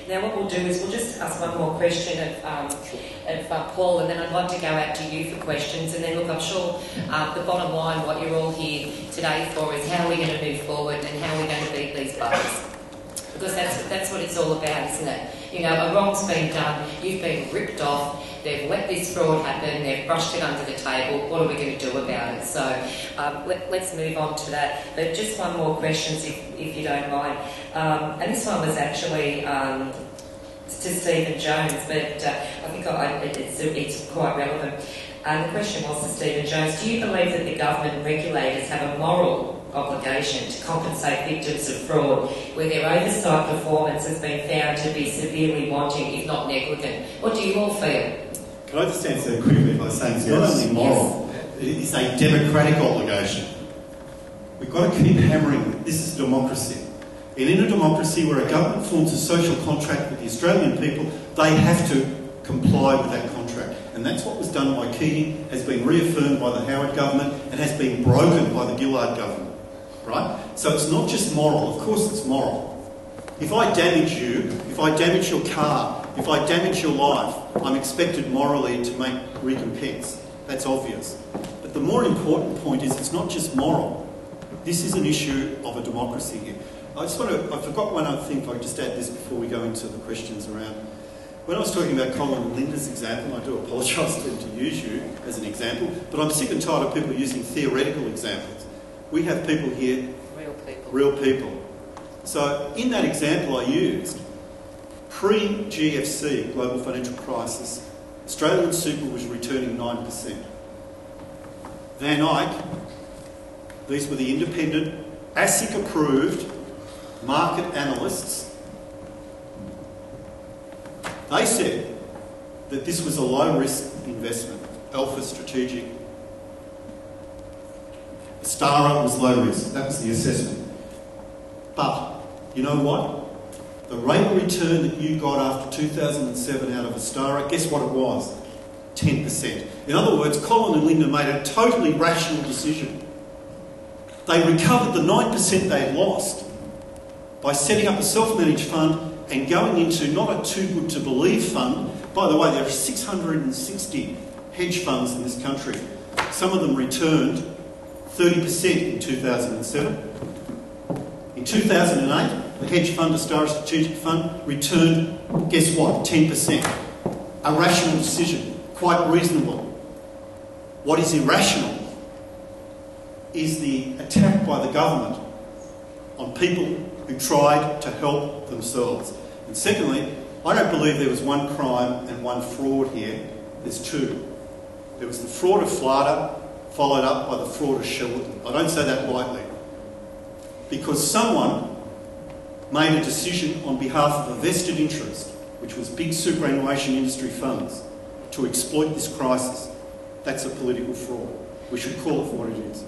Now what we'll do is we'll just ask one more question of Paul, and then I'd like to go out to you for questions. And then look, I'm sure the bottom line, what you're all here today for, is how are we going to move forward and how are we going to beat these bugs? Because that's what it's all about, isn't it? You know, a wrong's been done, you've been ripped off, they've let this fraud happen, they've brushed it under the table, what are we going to do about it? So let's move on to that. But just one more question, if you don't mind. And this one was actually to Stephen Jones, but I think it's quite relevant. The question was to Stephen Jones: do you believe that the government and regulators have a moral obligation to compensate victims of fraud where their oversight performance has been found to be severely wanting, if not negligent? What do you all feel? Can I just answer quickly by saying it's not only moral, it is a democratic obligation. We've got to keep hammering this is democracy. And in a democracy where a government forms a social contract with the Australian people, they have to comply with that contract. And that's what was done by Keating, has been reaffirmed by the Howard government, and has been broken by the Gillard government. Right? So it's not just moral, of course it's moral. If I damage you, if I damage your car, if I damage your life, I'm expected morally to make recompense. That's obvious. But the more important point is it's not just moral. This is an issue of a democracy here. I forgot one other thing, if I could just add this before we go into the questions around. When I was talking about Colin and Linda's example, I do apologise to them to use you as an example, but I'm sick and tired of people using theoretical examples. We have people here, real people. So in that example I used, pre-GFC, global financial crisis, Australian super was returning 9%. Van Eyck, these were the independent, ASIC-approved market analysts. They said that this was a low-risk investment, Alpha Strategic. Stara was low risk, that was the assessment. But, you know what? The rate of return that you got after 2007 out of Astara, guess what it was? 10%. In other words, Colin and Linda made a totally rational decision. They recovered the 9% they had lost by setting up a self-managed fund and going into not a too-good-to-believe fund. By the way, there are 660 hedge funds in this country. Some of them returned 30% in 2007. In 2008, the hedge fund, Astara Strategic Fund, returned, guess what, 10%. A rational decision, quite reasonable. What is irrational is the attack by the government on people who tried to help themselves. And secondly, I don't believe there was one crime and one fraud here. There's two. There was the fraud of Flata, followed up by the fraud of Shilton. I don't say that lightly. Because someone made a decision on behalf of a vested interest, which was big superannuation industry funds, to exploit this crisis. That's a political fraud. We should call it for what it is.